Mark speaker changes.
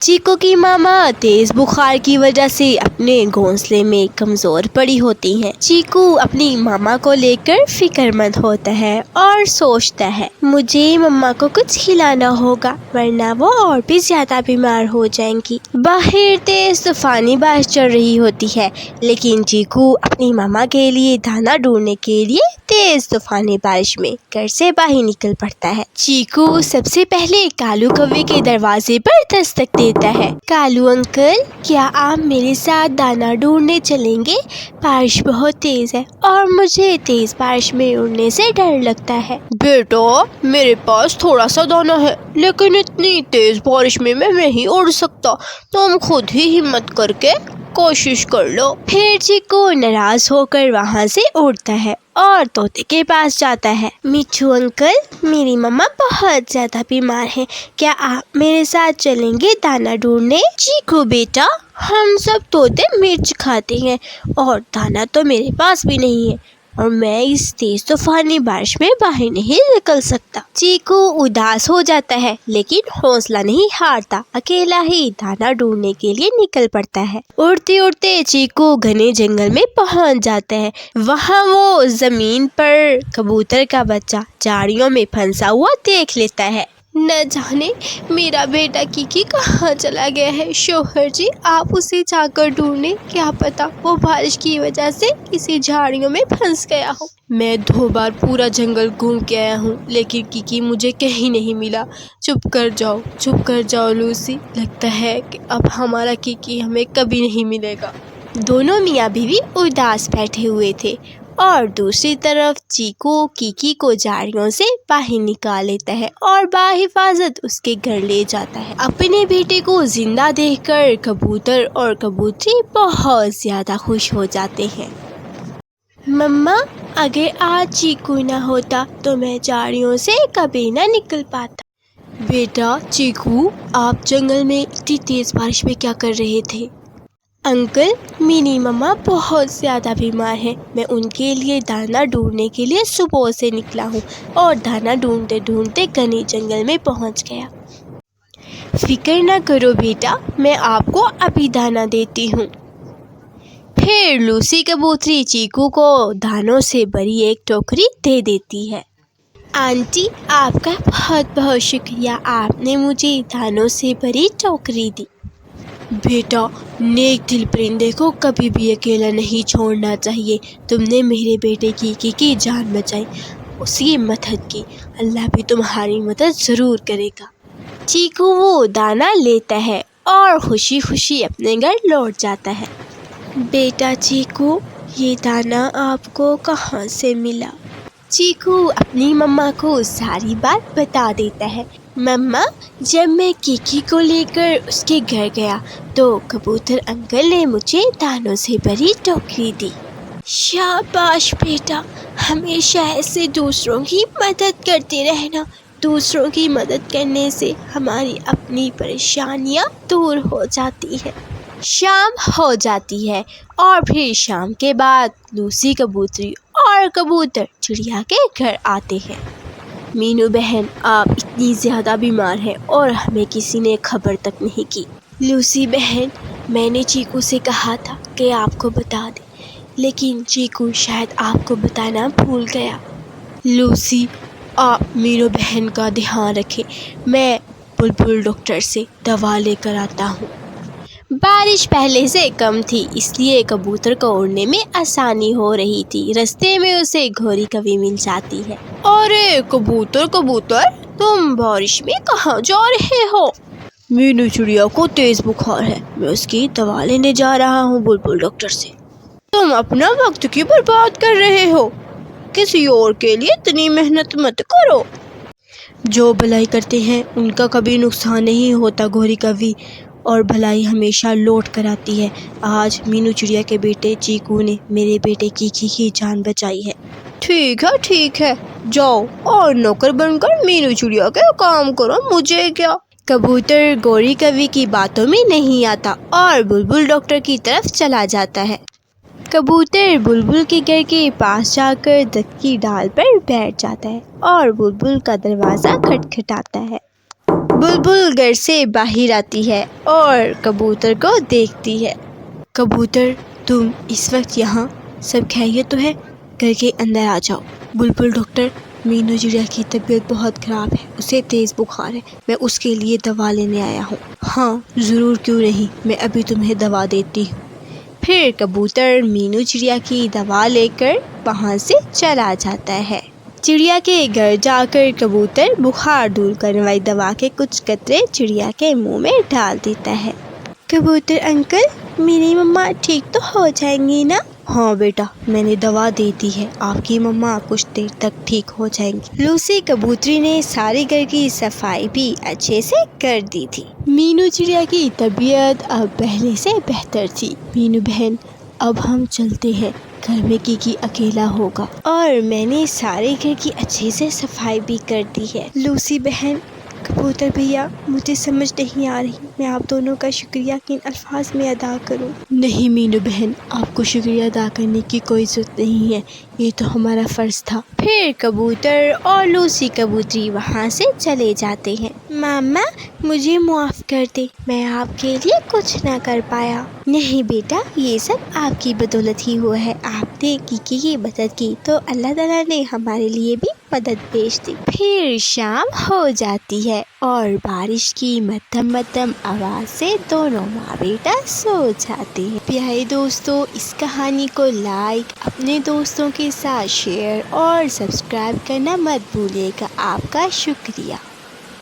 Speaker 1: چیکو کی ماما تیز بخار کی وجہ سے اپنے گھونسلے میں کمزور پڑی ہوتی ہیں۔ چیکو اپنی ماما کو لے کر فکر مند ہوتا ہے اور سوچتا ہے مجھے ماما کو کچھ کھلانا ہوگا ورنہ وہ اور بھی زیادہ بیمار ہو جائیں گی۔ باہر تیز طوفانی بارش چل رہی ہوتی ہے لیکن چیکو اپنی ماما کے لیے دانا ڈھونڈنے کے لیے تیز طوفانی بارش میں گھر سے باہر نکل پڑتا ہے۔ چیکو سب سے پہلے کالو کوے کے دروازے پر دستک دیتا ہے۔ کالو انکل، کیا آپ میرے ساتھ دانا ڈھونڈنے چلیں گے؟ بارش بہت تیز ہے اور مجھے تیز بارش میں اڑنے سے ڈر لگتا ہے۔
Speaker 2: بیٹا، میرے پاس تھوڑا سا دانا ہے لیکن اتنی تیز بارش میں نہیں اڑ سکتا، تم خود ہی ہمت کر کے کوشش کر لو۔
Speaker 1: پھر چیکو ناراض ہو کر وہاں سے اڑتا ہے اور طوطے کے پاس جاتا ہے۔ میٹھو انکل، میری ماما بہت زیادہ بیمار ہے، کیا آپ میرے ساتھ چلیں گے دانا ڈھونڈنے؟
Speaker 2: چیکو بیٹا،
Speaker 1: ہم سب طوطے مرچ کھاتے ہیں اور دانا تو میرے پاس بھی نہیں ہے اور میں اس تیز طوفانی بارش میں باہر نہیں نکل سکتا۔ چیکو اداس ہو جاتا ہے لیکن حوصلہ نہیں ہارتا، اکیلا ہی دانا ڈھونڈنے کے لیے نکل پڑتا ہے۔ اڑتے اڑتے چیکو گھنے جنگل میں پہنچ جاتا ہے۔ وہاں وہ زمین پر کبوتر کا بچہ جھاڑیوں میں پھنسا ہوا دیکھ لیتا ہے۔
Speaker 2: نہ جانے میرا بیٹا کیکی کہاں چلا گیا ہے۔ شوہر جی، آپ اسے جا کر ڈھونڈیں، کیا پتا وہ بارش کی وجہ سے کسی جھاڑیوں میں پھنس گیا ہو۔ میں 2 بار پورا جنگل گھوم کے آیا ہوں لیکن کیکی مجھے کہیں نہیں ملا۔ چپ کر جاؤ لوسی، لگتا ہے کہ اب ہمارا کیکی ہمیں کبھی نہیں ملے گا۔
Speaker 1: دونوں میاں بیوی اداس بیٹھے ہوئے تھے اور دوسری طرف چیکو کیکی کو جھاڑیوں سے باہر نکال لیتا ہے اور بحفاظت اس کے گھر لے جاتا ہے۔ اپنے بیٹے کو زندہ دیکھ کر کبوتر اور کبوتری بہت زیادہ خوش ہو جاتے ہیں۔ مما، اگر آج چیکو نہ ہوتا تو میں جھاڑیوں سے کبھی نہ نکل پاتا۔
Speaker 2: بیٹا چیکو، آپ جنگل میں اتنی تیز بارش میں کیا کر رہے تھے؟
Speaker 1: انکل، میری مما بہت زیادہ بیمار ہے، میں ان کے لیے دانا ڈھونڈنے کے لیے صبح سے نکلا ہوں اور دانا ڈھونڈتے ڈھونڈتے گھنے جنگل میں پہنچ گیا۔
Speaker 2: فکر نہ کرو بیٹا، میں آپ کو ابھی دانا دیتی ہوں۔
Speaker 1: پھر لوسی کبوتری چیکو کو دانوں سے بھری ایک ٹوکری دے دیتی ہے۔ آنٹی، آپ کا بہت بہت شکریہ، آپ نے مجھے دانوں سے بھری ٹوکری دی۔
Speaker 2: بیٹا، نیک دل پرندے کو کبھی بھی اکیلا نہیں چھوڑنا چاہیے۔ تم نے میرے بیٹے کیکی کی جان بچائی، اس کی مدد کی، اللہ بھی تمہاری مدد ضرور کرے گا۔
Speaker 1: چیکو وہ دانا لیتا ہے اور خوشی خوشی اپنے گھر لوٹ جاتا ہے۔ بیٹا چیکو، یہ دانا آپ کو کہاں سے ملا؟ چیکو اپنی مما کو ساری بات بتا دیتا ہے۔ مما، جب میں کیکی کو لے کر اس کے گھر گیا تو کبوتر انکل نے مجھے دانوں سے بھری ٹوکری دی۔ شاباش بیٹا، ہمیشہ ایسے دوسروں کی مدد کرتے رہنا، دوسروں کی مدد کرنے سے ہماری اپنی پریشانیاں دور ہو جاتی ہیں۔ شام ہو جاتی ہے اور پھر شام کے بعد لوسی کبوتری اور کبوتر چڑیا کے گھر آتے ہیں۔
Speaker 2: مینو بہن، آپ اتنی زیادہ بیمار ہیں اور ہمیں کسی نے خبر تک نہیں کی۔
Speaker 1: لوسی بہن، میں نے چیکو سے کہا تھا کہ آپ کو بتا دے لیکن چیکو شاید آپ کو بتانا بھول گیا۔
Speaker 2: لوسی، آپ مینو بہن کا دھیان رکھیں، میں بلبل ڈاکٹر سے دوا لے کر آتا ہوں۔
Speaker 1: بارش پہلے سے کم تھی اس لیے کبوتر کو اڑنے میں آسانی ہو رہی تھی۔ رستے میں اسے گھوڑی کبھی مل جاتی ہے۔
Speaker 2: ارے کبوتر، تم بارش میں کہاں جا رہے ہو؟ مینو چڑیا کو تیز بخار ہے، میں اس کی دوا لینے جا رہا ہوں بلبل ڈاکٹر سے۔ تم اپنا وقت کیوں برباد کر رہے ہو؟ کسی اور کے لیے اتنی محنت مت کرو۔ جو بھلائی کرتے ہیں ان کا کبھی نقصان نہیں ہوتا گھوڑی کبھی، اور بھلائی ہمیشہ لوٹ کر آتی ہے۔ آج مینو چڑیا کے بیٹے چیکو نے میرے بیٹے کیکی کی جان بچائی ہے۔ ٹھیک ہے، جاؤ اور نوکر بن کر مینو چڑیا کے کام کرو، مجھے کیا۔
Speaker 1: کبوتر گوری کوی کی باتوں میں نہیں آتا اور بلبل ڈاکٹر کی طرف چلا جاتا ہے۔ کبوتر بلبل کے گھر کے پاس جا کر درخت کی ڈال پر بیٹھ جاتا ہے اور بلبل کا دروازہ کھٹکھٹاتا ہے۔
Speaker 2: بلبل گھر سے باہر آتی ہے اور کبوتر کو دیکھتی ہے۔ کبوتر تم اس وقت یہاں، سب خیریت تو ہے؟ گھر کے اندر آ جاؤ۔ بلبل ڈاکٹر مینو چڑیا کی طبیعت بہت خراب ہے، اسے تیز بخار ہے، میں اس کے لیے دوا لینے آیا ہوں۔ ہاں ضرور، کیوں نہیں، میں ابھی تمہیں دوا دیتی ہوں۔ پھر کبوتر مینو چڑیا کی دوا لے کر وہاں سے چلا جاتا ہے۔ چڑیا کے گھر جا کر کبوتر بخار دور کرنے والی دوا کے کچھ قطرے چڑیا کے منہ میں ڈال دیتا ہے۔ کبوتر انکل، میری مما ٹھیک تو ہو جائیں گی نا؟ ہاں بیٹا، میں نے دوا دے دی ہے، آپ کی مما کچھ دیر تک ٹھیک ہو جائیں گی۔ لوسی کبوتری نے سارے گھر کی صفائی بھی اچھے سے کر دی تھی۔ مینو چڑیا کی طبیعت اب پہلے سے بہتر تھی۔ مینو بہن، اب ہم چلتے ہیں، گھر میں کی اکیلا ہوگا، اور میں نے سارے گھر کی اچھے سے صفائی بھی کر دی ہے۔ لوسی بہن، کبوتر بھیا، مجھے سمجھ نہیں آ رہی میں آپ دونوں کا شکریہ کن الفاظ میں ادا کروں۔ نہیں مینو بہن، آپ کو شکریہ ادا کرنے کی کوئی ضرورت نہیں ہے، یہ تو ہمارا فرض تھا۔ پھر کبوتر اور لوسی کبوتری وہاں سے چلے جاتے ہیں۔ ماما مجھے معاف کر دے، میں آپ کے لیے کچھ نہ کر پایا۔ نہیں بیٹا، یہ سب آپ کی بدولت ہی ہوا ہے، آپ نے کیکی کی مدد کی تو اللہ تعالیٰ نے ہمارے لیے بھی مدد بھیج دی۔ پھر شام ہو جاتی ہے اور بارش کی مدھم مدھم آواز سے دونوں ماں بیٹا سو جاتے ہیں۔ پیارے دوستو، اس کہانی کو لائک، اپنے دوستوں کے ساتھ شیئر اور سبسکرائب کرنا مت بھولیے گا۔ آپ کا شکریہ۔